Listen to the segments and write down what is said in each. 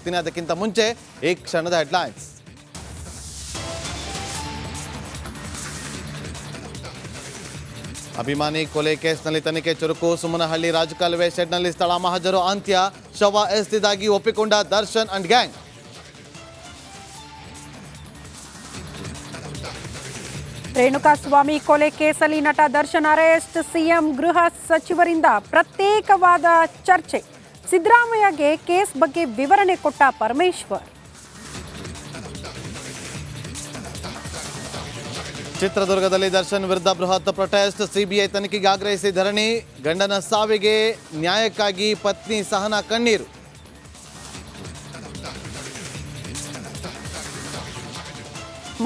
ಹೋಗ್ತೀನಿ. ಅದಕ್ಕಿಂತ ಮುಂಚೆ ಈ ಕ್ಷಣದ ಹೆಡ್ಲೈನ್ಸ್. ಅಭಿಮಾನಿ ಕೊಲೆ ಕೇಸ್ನಲ್ಲಿ ತನಿಖೆ ಚುರುಕು. ಸುಮನಹಳ್ಳಿ ರಾಜಕಾಲುವೆ ಶೆಡ್ನಲ್ಲಿ ಸ್ಥಳ ಮಹಜರು ಅಂತ್ಯ. ಶವ ಎಸೆದಿದ್ದಾಗಿ ಒಪ್ಪಿಕೊಂಡ ದರ್ಶನ್ ಅಂಡ್ ಗ್ಯಾಂಗ್. ರೇಣುಕಾಸ್ವಾಮಿ ಕೊಲೆ ಕೇಸಲ್ಲಿ ನಟ ದರ್ಶನ್ ಅರೆಸ್ಟ್. ಸಿಎಂ ಗೃಹ ಸಚಿವರಿಂದ ಪ್ರತ್ಯೇಕವಾದ ಚರ್ಚೆ. ಸಿದ್ದರಾಮಯ್ಯಗೆ ಕೇಸ್ ಬಗ್ಗೆ ವಿವರಣೆ ಕೊಟ್ಟ ಪರಮೇಶ್ವರ್. ಚಿತ್ರದುರ್ಗದಲ್ಲಿ ದರ್ಶನ್ ವಿರುದ್ಧ ಬೃಹತ್ ಪ್ರೊಟೆಸ್ಟ್. ಸಿಬಿಐ ತನಿಖೆಗೆ ಆಗ್ರಹಿಸಿ ಧರಣಿ. ಗಂಡನ ಸಾವಿಗೆ ನ್ಯಾಯಕ್ಕಾಗಿ ಪತ್ನಿ ಸಹನಾ ಕಣ್ಣೀರು.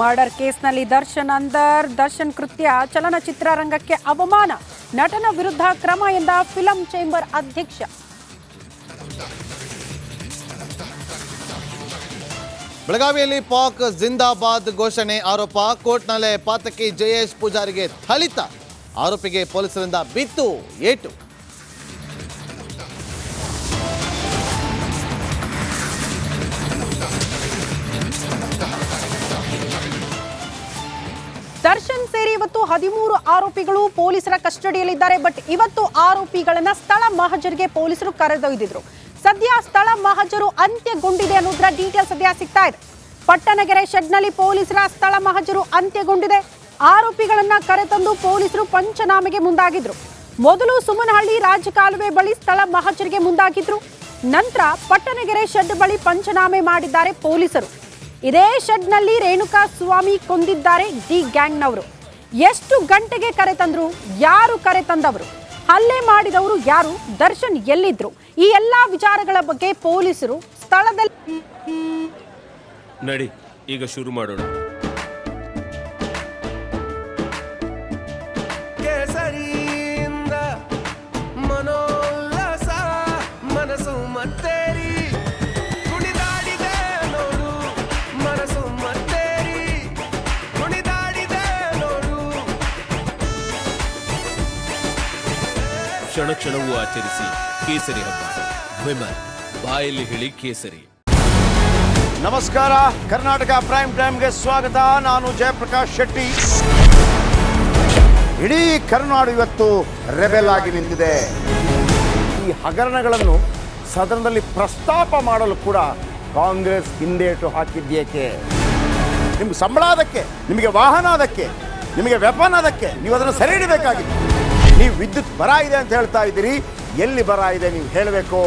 ಮರ್ಡರ್ ಕೇಸ್ನಲ್ಲಿ ದರ್ಶನ್ ಅಂದರ್. ದರ್ಶನ್ ಕೃತ್ಯ ಚಲನಚಿತ್ರರಂಗಕ್ಕೆ ಅವಮಾನ. ನಟನ ವಿರುದ್ಧ ಕ್ರಮ ಎಂದ ಫಿಲಂ ಚೇಂಬರ್ ಅಧ್ಯಕ್ಷ. ಬೆಳಗಾವಿಯಲ್ಲಿ ಪಾಕ್ ಜಿಂದಾಬಾದ್ ಘೋಷಣೆ ಆರೋಪ. ಕೋರ್ಟ್ನಲ್ಲೇ ಪಾತಕಿ ಜಯೇಶ್ ಪೂಜಾರಿಗೆ ಥಳಿತ. ಆರೋಪಿಗೆ ಪೊಲೀಸರಿಂದ ಬಿತ್ತು ಏಟು. ದರ್ಶನ್ ಸೇರಿ ಇವತ್ತು 13 ಆರೋಪಿಗಳು ಪೊಲೀಸರ ಕಸ್ಟಡಿಯಲ್ಲಿದ್ದಾರೆ. ಬಟ್ ಇವತ್ತು ಆರೋಪಿಗಳನ್ನ ಸ್ಥಳ ಮಹಜರಿಗೆ ಪೊಲೀಸರು ಕರೆದೊಯ್ದಿದ್ರು. ಸದ್ಯ ಸ್ಥಳ ಮಹಜರು ಅಂತ್ಯಗೊಂಡಿದೆ ಅನ್ನೋದ್ರ ಡೀಟೇಲ್ ಸದ್ಯ ಸಿಗ್ತಾ ಇದೆ. ಪಟ್ಟಣಗೆರೆ ಶೆಡ್ನಲ್ಲಿ ಪೊಲೀಸರ ಸ್ಥಳ ಮಹಜರು ಅಂತ್ಯಗೊಂಡಿದೆ. ಆರೋಪಿಗಳನ್ನ ಕರೆತಂದು ಪೊಲೀಸರು ಪಂಚನಾಮೆಗೆ ಮುಂದಾಗಿದ್ರು. ಮೊದಲು ಸುಮನಹಳ್ಳಿ ರಾಜಕಾಲುವೆ ಬಳಿ ಸ್ಥಳ ಮಹಜರಿಗೆ ಮುಂದಾಗಿದ್ರು. ನಂತರ ಪಟ್ಟಣಗೆರೆ ಶೆಡ್ ಬಳಿ ಪಂಚನಾಮೆ ಮಾಡಿದ್ದಾರೆ ಪೊಲೀಸರು. ಇದೇ ಶೆಡ್ನಲ್ಲಿ ರೇಣುಕಾಸ್ವಾಮಿ ಕೊಂದಿದ್ದಾರೆ ಡಿ ಗ್ಯಾಂಗ್ನವರು. ಎಷ್ಟು ಗಂಟೆಗೆ ಕರೆತಂದ್ರು? ಯಾರು ಕರೆತಂದವರು? ಹಲ್ಲೆ ಮಾಡಿದವರು ಯಾರು? ದರ್ಶನ್ ಎಲ್ಲಿದ್ರು? ಈ ಎಲ್ಲಾ ವಿಚಾರಗಳ ಬಗ್ಗೆ ಪೊಲೀಸರು ಸ್ಥಳದಲ್ಲಿ ನಡಿ ಈಗ ಶುರು ಮಾಡೋಣ. ಕೇಸರಿಯಿಂದ ಮನೋಲ್ಲಾಸ ಮನಸ್ಸು ಮತ್ತೇರಿ ಕುಣಿದಾಡಿದೆ ನೋಡು. ಮನಸ್ಸು ಮತ್ತೇರಿ ಕುಣಿದಾಡಿದೆ ನೋಡು. ಕ್ಷಣ ಕ್ಷಣವೂ ಆಚರಿಸಿ ಕೇಸರಿ ಹಬ್ಬ. ವಿಮಲ್ ಬಾಯಲ್ಲಿ ಹೇಳಿ ಕೇಸರಿ. ನಮಸ್ಕಾರ, ಕರ್ನಾಟಕ ಪ್ರೈಮ್ ಟೈಮ್ಗೆ ಸ್ವಾಗತ. ನಾನು ಜಯಪ್ರಕಾಶ್ ಶೆಟ್ಟಿ. ಇಡೀ ಕರ್ನಾಡು ಇವತ್ತು ರೆಬೆಲ್ ಆಗಿ ನಿಂತಿದೆ. ಈ ಹಗರಣಗಳನ್ನು ಸದನದಲ್ಲಿ ಪ್ರಸ್ತಾಪ ಮಾಡಲು ಕೂಡ ಕಾಂಗ್ರೆಸ್ ಹಿಂದೇಟು ಹಾಕಿದ್ದೇಕೆ? ನಿಮ್ಗೆ ಸಂಬಳ ಅದಕ್ಕೆ, ನಿಮಗೆ ವಾಹನ ಅದಕ್ಕೆ, ನಿಮಗೆ ವೆಪನ್ ಅದಕ್ಕೆ. ನೀವು ಅದನ್ನು ಸೆರೆ ಹಿಡಿಬೇಕಾಗಿತ್ತು. ನೀವು ವಿದ್ಯುತ್ ಬರ ಇದೆ ಅಂತ ಹೇಳ್ತಾ ಇದ್ದೀರಿ. ಎಲ್ಲಿ ಬರ ಇದೆ ನೀವು ಹೇಳಬೇಕು.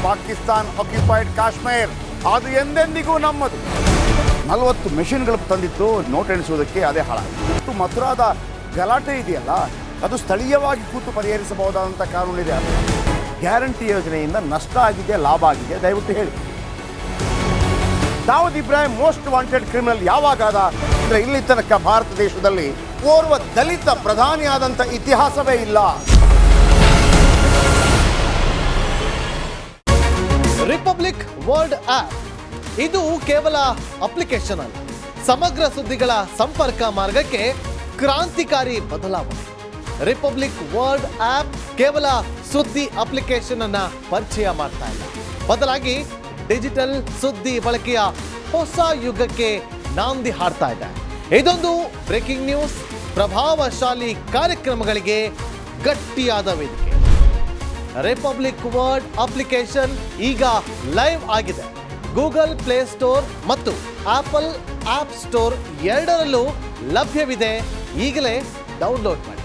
ಪಾಕಿಸ್ತಾನ್ ಆಕ್ಯುಪೈಡ್ ಕಾಶ್ಮೀರ್ ಅದು ಎಂದೆಂದಿಗೂ ನಮ್ಮದು. 40 ಮೆಷಿನ್ಗಳು ತಂದಿತ್ತು ನೋಟ್ ಎಣಿಸುವುದಕ್ಕೆ, ಅದೇ ಹಾಳಾಯಿತು. ಮಥುರಾದ ಗಲಾಟೆ ಇದೆಯಲ್ಲ, ಅದು ಸ್ಥಳೀಯವಾಗಿ ಕೂತು ಪರಿಹರಿಸಬಹುದಾದಂಥ ಕಾನೂನಿದೆ. ಗ್ಯಾರಂಟಿ ಯೋಜನೆಯಿಂದ ನಷ್ಟ ಆಗಿದೆ, ಲಾಭ ಆಗಿದೆ? ದಯವಿಟ್ಟು ಹೇಳಿ. Dawood Ibrahim most wanted criminal ಯಾವಾಗಾದ ಅಂದರೆ ಇಲ್ಲಿ ತನಕ ಭಾರತ ದೇಶದಲ್ಲಿ ಓರ್ವ ದಲಿತ ಪ್ರಧಾನಿಯಾದಂಥ ಇತಿಹಾಸವೇ ಇಲ್ಲ. ರಿಪಬ್ಲಿಕ್ ವರ್ಲ್ಡ್ ಆಪ್ ಇದು ಕೇವಲ ಅಪ್ಲಿಕೇಶನ್ ಅಲ್ಲ, ಸಮಗ್ರ ಸುದ್ದಿಗಳ ಸಂಪರ್ಕ ಮಾರ್ಗಕ್ಕೆ ಕ್ರಾಂತಿಕಾರಿ ಬದಲಾವಣೆ. ರಿಪಬ್ಲಿಕ್ ವರ್ಲ್ಡ್ ಆಪ್ ಕೇವಲ ಸುದ್ದಿ ಅಪ್ಲಿಕೇಶನ್ ಅನ್ನ ಪರಿಚಯ ಮಾಡ್ತಾ ಇಲ್ಲ, ಬದಲಾಗಿ ಡಿಜಿಟಲ್ ಸುದ್ದಿ ಬಳಕೆಯ ಹೊಸ ಯುಗಕ್ಕೆ ನಾಂದಿ ಹಾಡ್ತಾ ಇದೆ. ಇದೊಂದು ಬ್ರೇಕಿಂಗ್ ನ್ಯೂಸ್, ಪ್ರಭಾವಶಾಲಿ ಕಾರ್ಯಕ್ರಮಗಳಿಗೆ ಗಟ್ಟಿಯಾದ ವೇದಿಕೆ. ರಿಪಬ್ಲಿಕ್ ವರ್ಲ್ಡ್ ಅಪ್ಲಿಕೇಶನ್ ಈಗ ಲೈವ್ ಆಗಿದೆ. ಗೂಗಲ್ ಪ್ಲೇ ಸ್ಟೋರ್ ಮತ್ತು ಆಪಲ್ ಆಪ್ ಸ್ಟೋರ್ ಎರಡರಲ್ಲೂ ಲಭ್ಯವಿದೆ. ಈಗಲೇ ಡೌನ್ಲೋಡ್ ಮಾಡಿ.